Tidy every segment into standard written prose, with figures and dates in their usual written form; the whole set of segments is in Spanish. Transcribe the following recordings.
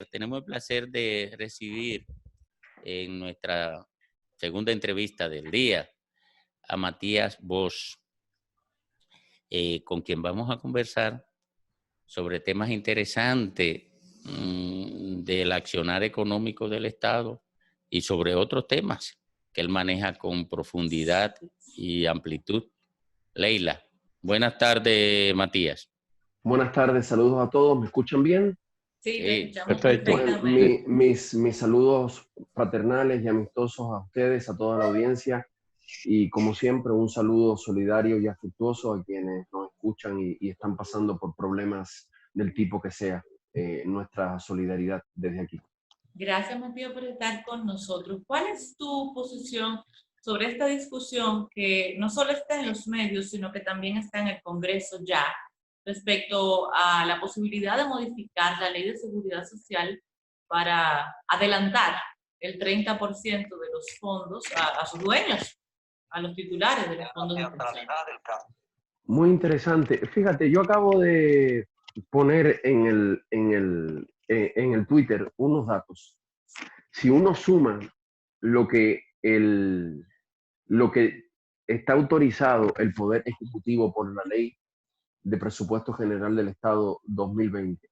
Tenemos el placer de recibir en nuestra segunda entrevista del día a Matías Bosch, con quien vamos a conversar sobre temas interesantes del accionar económico del Estado y sobre otros temas que él maneja con profundidad y amplitud. Leila, buenas tardes, Matías. Buenas tardes, saludos a todos. ¿Me escuchan bien? Sí, te escuchamos Perfecto. perfectamente. Mis saludos fraternales y amistosos a ustedes, a toda la audiencia, y como siempre un saludo solidario y afectuoso a quienes nos escuchan y están pasando por problemas del tipo que sea. Nuestra solidaridad desde aquí. Gracias, Matías, por estar con nosotros. ¿Cuál es tu posición sobre esta discusión que no solo está en los medios, sino que también está en el Congreso ya, respecto a la posibilidad de modificar la Ley de Seguridad Social para adelantar el 30% de los fondos a sus dueños, a los titulares de los fondos de pensión? Muy interesante. Fíjate, yo acabo de poner en el Twitter unos datos. Si uno suma lo que está autorizado el Poder Ejecutivo por la Ley de Presupuesto General del Estado 2020,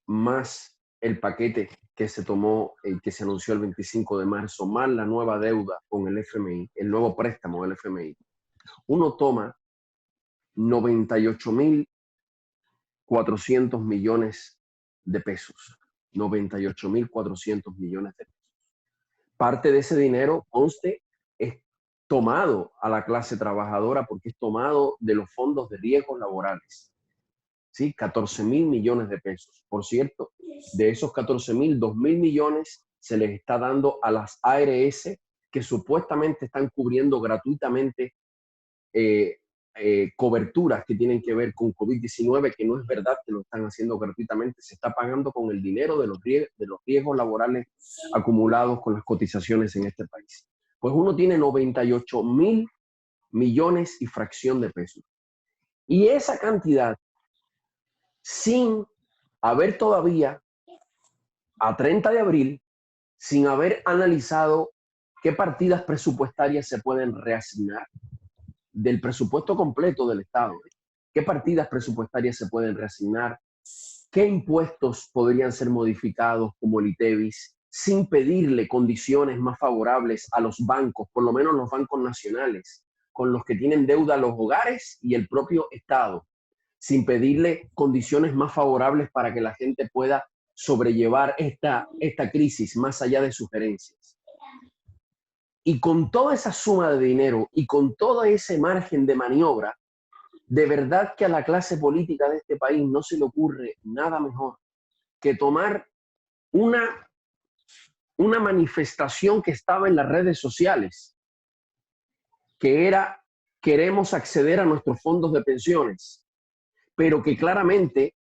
más el paquete que se tomó, que se anunció el 25 de marzo, más la nueva deuda con el FMI, el nuevo préstamo del FMI, uno toma 98.400 millones de pesos. 98.400 millones de pesos. Parte de ese dinero, conste, es tomado a la clase trabajadora porque es tomado de los fondos de riesgos laborales. ¿Sí? 14.000 millones de pesos. Por cierto, de esos 14.000, 2.000 millones se les está dando a las ARS que supuestamente están cubriendo gratuitamente coberturas que tienen que ver con COVID-19, que no es verdad que lo están haciendo gratuitamente, se está pagando con el dinero de los riesgos laborales acumulados con las cotizaciones en este país. Pues uno tiene 98.000 millones y fracción de pesos. Y esa cantidad, sin haber todavía, a 30 de abril, sin haber analizado qué partidas presupuestarias se pueden reasignar del presupuesto completo del Estado, qué partidas presupuestarias se pueden reasignar, qué impuestos podrían ser modificados como el ITEVIS, sin pedirle condiciones más favorables a los bancos, por lo menos los bancos nacionales, con los que tienen deuda los hogares y el propio Estado, sin pedirle condiciones más favorables para que la gente pueda sobrellevar esta crisis más allá de sugerencias. Y con toda esa suma de dinero y con todo ese margen de maniobra, de verdad que a la clase política de este país no se le ocurre nada mejor que tomar una manifestación que estaba en las redes sociales, que era: queremos acceder a nuestros fondos de pensiones, pero que claramente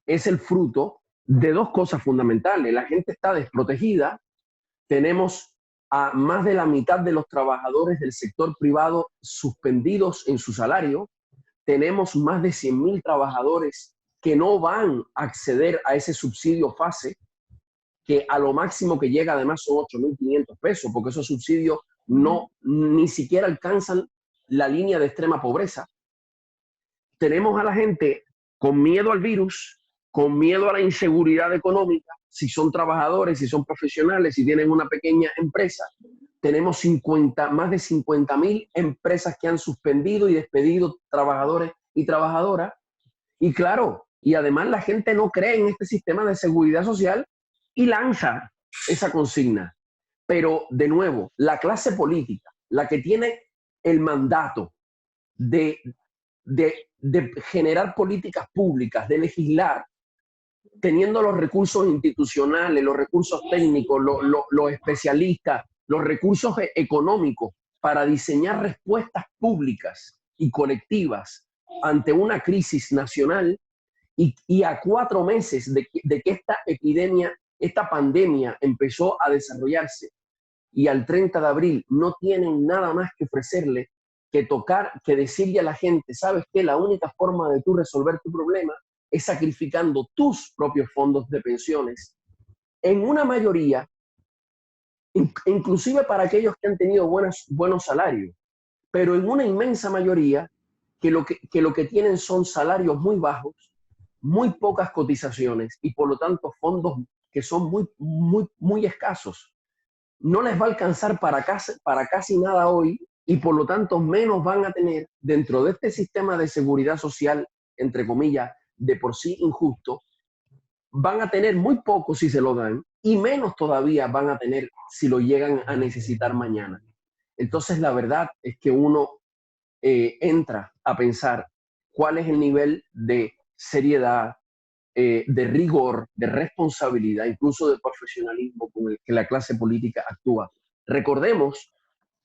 es el fruto de dos cosas fundamentales. La gente está desprotegida, tenemos a más de la mitad de los trabajadores del sector privado suspendidos en su salario, tenemos más de 100.000 trabajadores que no van a acceder a ese subsidio FASE, que a lo máximo que llega además son 8.500 pesos, porque esos subsidios ni siquiera alcanzan la línea de extrema pobreza. Tenemos a la gente con miedo al virus, con miedo a la inseguridad económica, si son trabajadores, si son profesionales, si tienen una pequeña empresa. Tenemos más de 50.000 empresas que han suspendido y despedido trabajadores y trabajadoras. Y claro, y además la gente no cree en este sistema de seguridad social y lanza esa consigna. Pero de nuevo, la clase política, la que tiene el mandato de generar políticas públicas, de legislar, teniendo los recursos institucionales, los recursos técnicos, los especialistas, los recursos económicos para diseñar respuestas públicas y colectivas ante una crisis nacional, y a 4 meses de que esta epidemia, esta pandemia empezó a desarrollarse, y al 30 de abril no tienen nada más que ofrecerle que decirle a la gente: ¿sabes qué? La única forma de tú resolver tu problema es sacrificando tus propios fondos de pensiones en una mayoría, inclusive para aquellos que han tenido buenos salarios, pero en una inmensa mayoría que lo que tienen son salarios muy bajos, muy pocas cotizaciones y por lo tanto fondos que son muy escasos. No les va a alcanzar para casi nada hoy y por lo tanto menos van a tener dentro de este sistema de seguridad social, entre comillas, de por sí injusto. Van a tener muy poco si se lo dan y menos todavía van a tener si lo llegan a necesitar mañana. Entonces la verdad es que uno entra a pensar cuál es el nivel de seriedad, de rigor, de responsabilidad, incluso de profesionalismo con el que la clase política actúa. Recordemos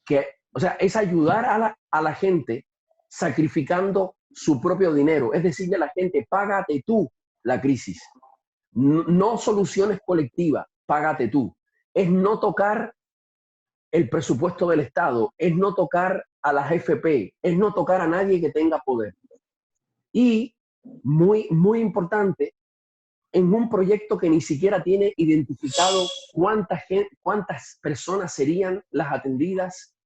que, o sea, es ayudar a la gente sacrificando su propio dinero, es decirle a la gente, págate tú la crisis, no soluciones colectivas, págate tú. Es no tocar el presupuesto del Estado, es no tocar a las AFP, es no tocar a nadie que tenga poder. Y muy importante, en un proyecto que ni siquiera tiene identificado cuántas personas serían las atendidas,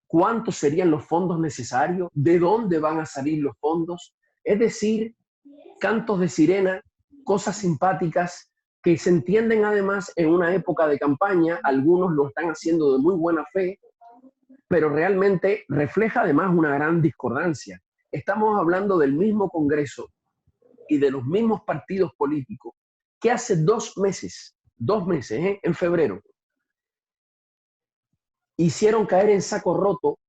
cuántos serían los fondos necesarios, de dónde van a salir los fondos. Es decir, cantos de sirena, cosas simpáticas que se entienden además en una época de campaña. Algunos lo están haciendo de muy buena fe, pero realmente refleja además una gran discordancia. Estamos hablando del mismo Congreso y de los mismos partidos políticos que hace 2 meses, en febrero, hicieron caer en saco roto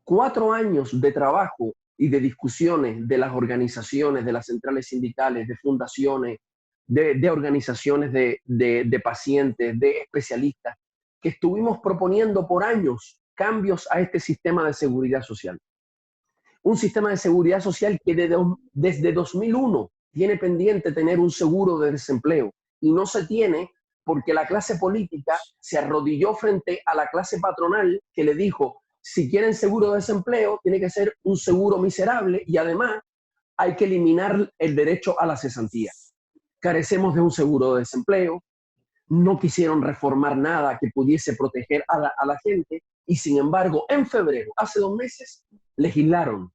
4 años de trabajo y de discusiones de las organizaciones, de las centrales sindicales, de fundaciones, de organizaciones de pacientes, de especialistas, que estuvimos proponiendo por años cambios a este sistema de seguridad social. Un sistema de seguridad social que desde 2001 tiene pendiente tener un seguro de desempleo y no se tiene porque la clase política se arrodilló frente a la clase patronal que le dijo, si quieren seguro de desempleo, tiene que ser un seguro miserable y además hay que eliminar el derecho a la cesantía. Carecemos de un seguro de desempleo, no quisieron reformar nada que pudiese proteger a la gente y sin embargo en febrero, hace 2 meses, legislaron.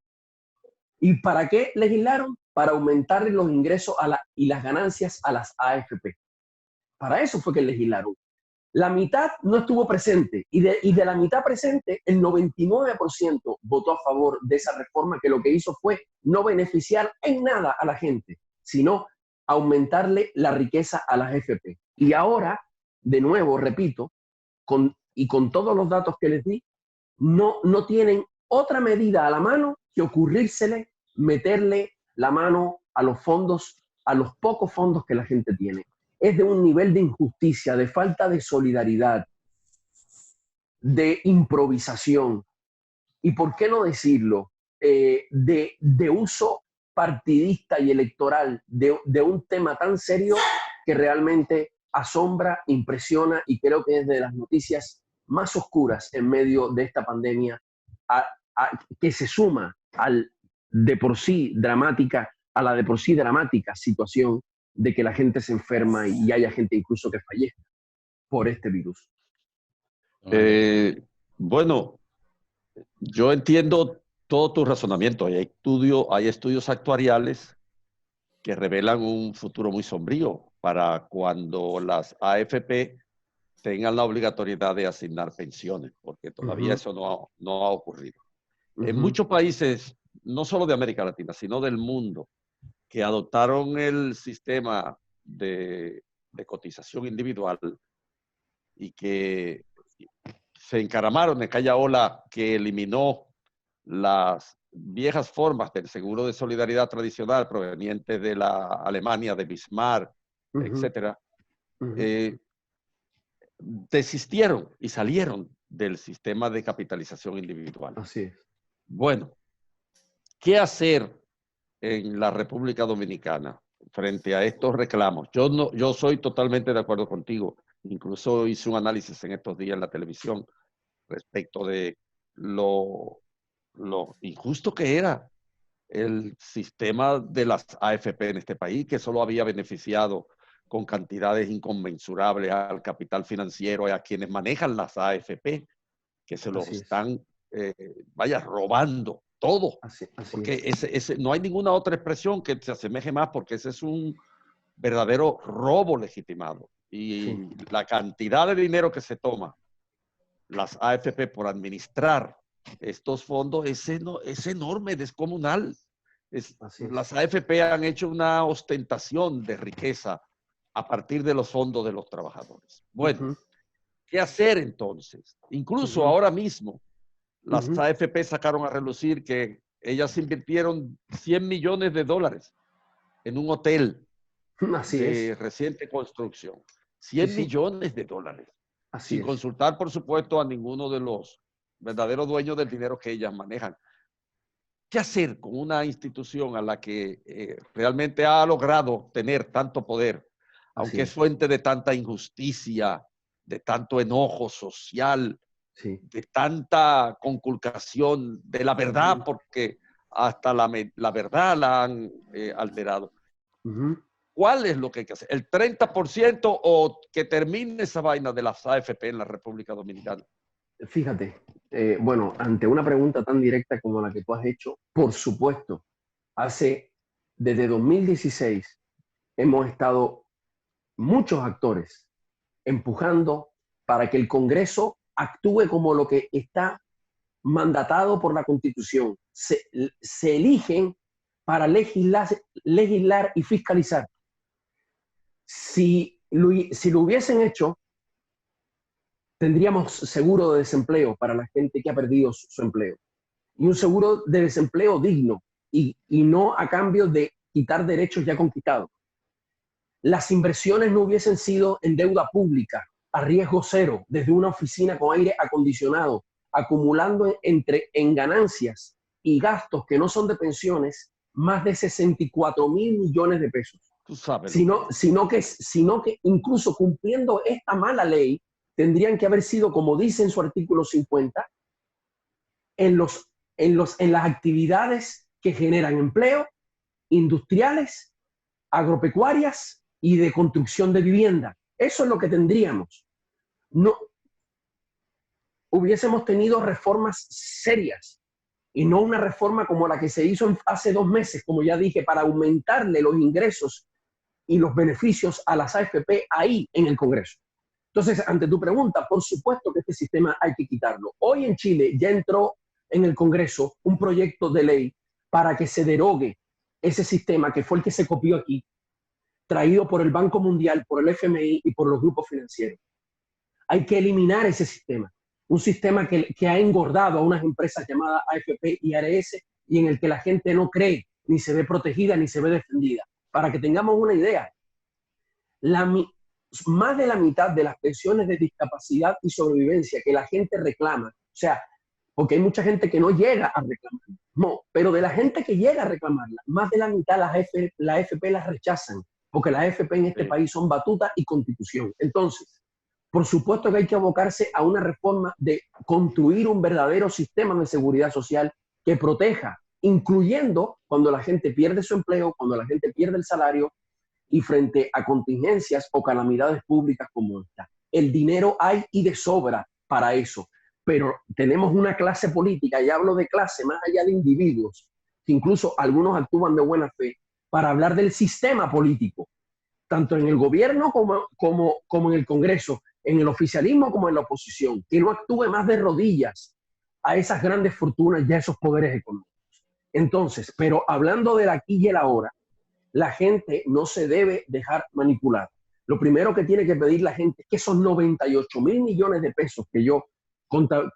¿Y para qué legislaron? Para aumentar los ingresos y las ganancias a las AFP. Para eso fue que legislaron. La mitad no estuvo presente y de la mitad presente, el 99% votó a favor de esa reforma que lo que hizo fue no beneficiar en nada a la gente, sino aumentarle la riqueza a las AFP. Y ahora, de nuevo, repito, con todos los datos que les di, no tienen otra medida a la mano que ocurrírsele meterle la mano a los fondos, a los pocos fondos que la gente tiene. Es de un nivel de injusticia, de falta de solidaridad, de improvisación y, por qué no decirlo, de uso partidista y electoral de un tema tan serio que realmente asombra, impresiona y creo que es de las noticias más oscuras en medio de esta pandemia que se suma a la de por sí dramática situación de que la gente se enferma y haya gente incluso que fallezca por este virus. Bueno, yo entiendo todo tu razonamiento. Hay estudios actuariales que revelan un futuro muy sombrío para cuando las AFP tengan la obligatoriedad de asignar pensiones, porque todavía eso no ha ocurrido. En muchos países, no solo de América Latina, sino del mundo, que adoptaron el sistema de cotización individual y que se encaramaron en aquella ola que eliminó las viejas formas del seguro de solidaridad tradicional provenientes de la Alemania, de Bismarck, etcétera, desistieron y salieron del sistema de capitalización individual. Así es. Bueno, ¿qué hacer en la República Dominicana frente a estos reclamos? Yo soy totalmente de acuerdo contigo. Incluso hice un análisis en estos días en la televisión respecto de lo injusto que era el sistema de las AFP en este país, que solo había beneficiado con cantidades inconmensurables al capital financiero y a quienes manejan las AFP, que se los están, robando todo. Porque no hay ninguna otra expresión que se asemeje más, porque ese es un verdadero robo legitimado. Y la cantidad de dinero que se toma las AFP por administrar estos fondos es enorme, descomunal. Las AFP han hecho una ostentación de riqueza a partir de los fondos de los trabajadores. Bueno, ¿qué hacer entonces? Incluso ahora mismo, las AFP sacaron a relucir que ellas invirtieron $100 millones en un hotel de reciente construcción. $100 millones. Sin consultar, por supuesto, a ninguno de los verdaderos dueños del dinero que ellas manejan. ¿Qué hacer con una institución a la que realmente ha logrado tener tanto poder, aunque es fuente de tanta injusticia, de tanto enojo social, de tanta conculcación de la verdad, porque hasta la verdad la han alterado? ¿Cuál es lo que hay que hacer? ¿El 30% o que termine esa vaina de las AFP en la República Dominicana? Fíjate, bueno, ante una pregunta tan directa como la que tú has hecho, por supuesto, desde 2016 hemos estado muchos actores empujando para que el Congreso actúe como lo que está mandatado por la Constitución. Se eligen para legislar y fiscalizar. Si lo hubiesen hecho, tendríamos seguro de desempleo para la gente que ha perdido su empleo. Y un seguro de desempleo digno y no a cambio de quitar derechos ya conquistados. Las inversiones no hubiesen sido en deuda pública, a riesgo cero, desde una oficina con aire acondicionado, acumulando en ganancias y gastos que no son de pensiones, más de 64,000 millones de pesos. Tú sabes. Sino que incluso cumpliendo esta mala ley, tendrían que haber sido, como dice en su artículo 50, en las actividades que generan empleo, industriales, agropecuarias y de construcción de vivienda. Eso es lo que tendríamos. No hubiésemos tenido reformas serias y no una reforma como la que se hizo hace 2 meses, como ya dije, para aumentarle los ingresos y los beneficios a las AFP ahí en el Congreso. Entonces, ante tu pregunta, por supuesto que este sistema hay que quitarlo. Hoy en Chile ya entró en el Congreso un proyecto de ley para que se derogue ese sistema que fue el que se copió aquí, traído por el Banco Mundial, por el FMI y por los grupos financieros. Hay que eliminar ese sistema, un sistema que ha engordado a unas empresas llamadas AFP y ARS y en el que la gente no cree, ni se ve protegida, ni se ve defendida. Para que tengamos una idea, más de la mitad de las pensiones de discapacidad y sobrevivencia que la gente reclama, o sea, porque hay mucha gente que no llega a reclamar, no, pero de la gente que llega a reclamarla, más de la mitad la AFP las rechazan, porque las AFP en este país son batuta y constitución. Entonces, por supuesto que hay que abocarse a una reforma de construir un verdadero sistema de seguridad social que proteja, incluyendo cuando la gente pierde su empleo, cuando la gente pierde el salario y frente a contingencias o calamidades públicas como esta. El dinero hay y de sobra para eso, pero tenemos una clase política, y hablo de clase más allá de individuos, que incluso algunos actúan de buena fe, para hablar del sistema político, tanto en el gobierno como en el Congreso, en el oficialismo como en la oposición, que no actúe más de rodillas a esas grandes fortunas y a esos poderes económicos. Entonces, pero hablando del aquí y el ahora, la gente no se debe dejar manipular. Lo primero que tiene que pedir la gente es que esos 98,000 millones de pesos que yo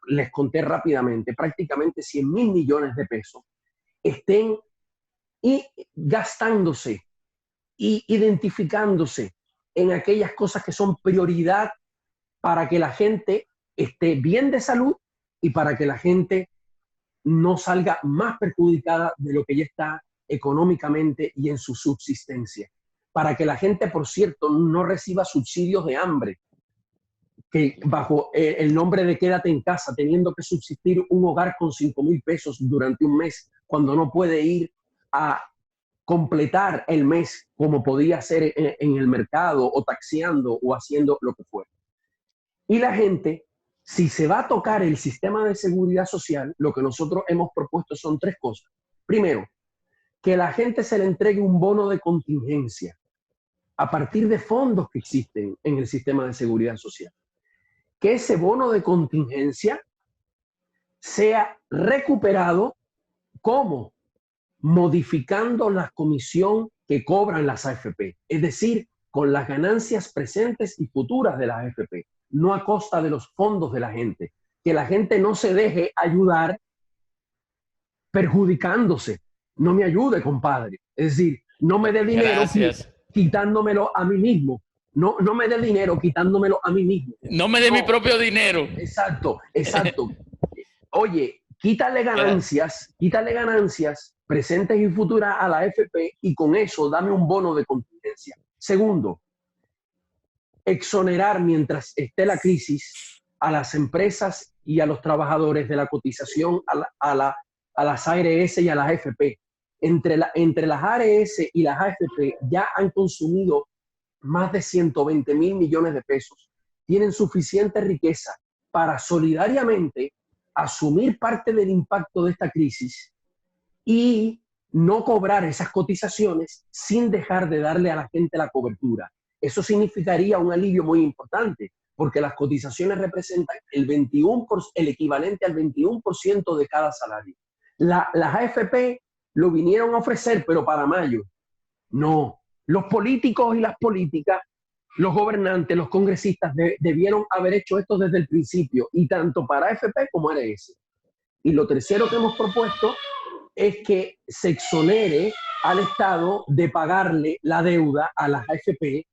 les conté rápidamente, prácticamente 100,000 millones de pesos, estén gastándose y identificándose en aquellas cosas que son prioridad para que la gente esté bien de salud y para que la gente no salga más perjudicada de lo que ya está económicamente y en su subsistencia. Para que la gente, por cierto, no reciba subsidios de hambre, que bajo el nombre de quédate en casa, teniendo que subsistir un hogar con 5,000 pesos durante un mes, cuando no puede ir a completar el mes como podía hacer en el mercado o taxiando o haciendo lo que fuera. Y la gente, si se va a tocar el sistema de seguridad social, lo que nosotros hemos propuesto son 3 cosas. Primero, que la gente se le entregue un bono de contingencia a partir de fondos que existen en el sistema de seguridad social. Que ese bono de contingencia sea recuperado. ¿Cómo? Modificando la comisión que cobran las AFP, es decir, con las ganancias presentes y futuras de las AFP, no a costa de los fondos de la gente. Que la gente no se deje ayudar perjudicándose. No me ayude, compadre. Es decir, no me dé dinero quitándomelo a mí mismo. No me dé dinero quitándomelo a mí mismo. No me dé mi propio dinero. Exacto, exacto. Oye, quítale ganancias presentes y futuras a la AFP y con eso dame un bono de contingencia. Segundo, exonerar mientras esté la crisis a las empresas y a los trabajadores de la cotización a las ARS y a las AFP. Entre las ARS y las AFP ya han consumido más de 120.000 millones de pesos. Tienen suficiente riqueza para solidariamente asumir parte del impacto de esta crisis y no cobrar esas cotizaciones sin dejar de darle a la gente la cobertura. Eso significaría un alivio muy importante, porque las cotizaciones representan el equivalente al 21% de cada salario. Las AFP lo vinieron a ofrecer, pero para mayo. No. Los políticos y las políticas, los gobernantes, los congresistas debieron haber hecho esto desde el principio, y tanto para AFP como ARS. Y lo tercero que hemos propuesto es que se exonere al Estado de pagarle la deuda a las AFP,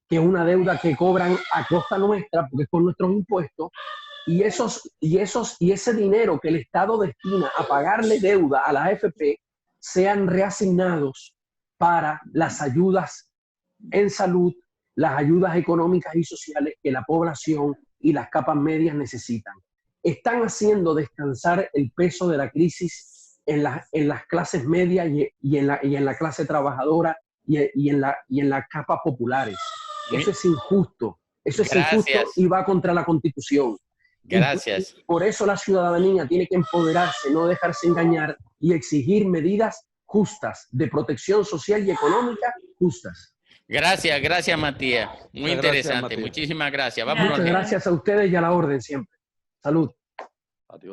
que es una deuda que cobran a costa nuestra, porque es por nuestros impuestos, y ese dinero que el Estado destina a pagarle deuda a las AFP sean reasignados para las ayudas en salud, las ayudas económicas y sociales que la población y las capas medias necesitan. Están haciendo descansar el peso de la crisis en las clases medias y en la clase trabajadora y en las capas populares. Eso es injusto. Eso es injusto y va contra la Constitución. Gracias. Y por eso la ciudadanía tiene que empoderarse, no dejarse engañar y exigir medidas justas de protección social y económica justas. Gracias, Matías. Muy interesante. Matías. Muchísimas gracias. Muchas gracias a ustedes y a la orden siempre. Salud.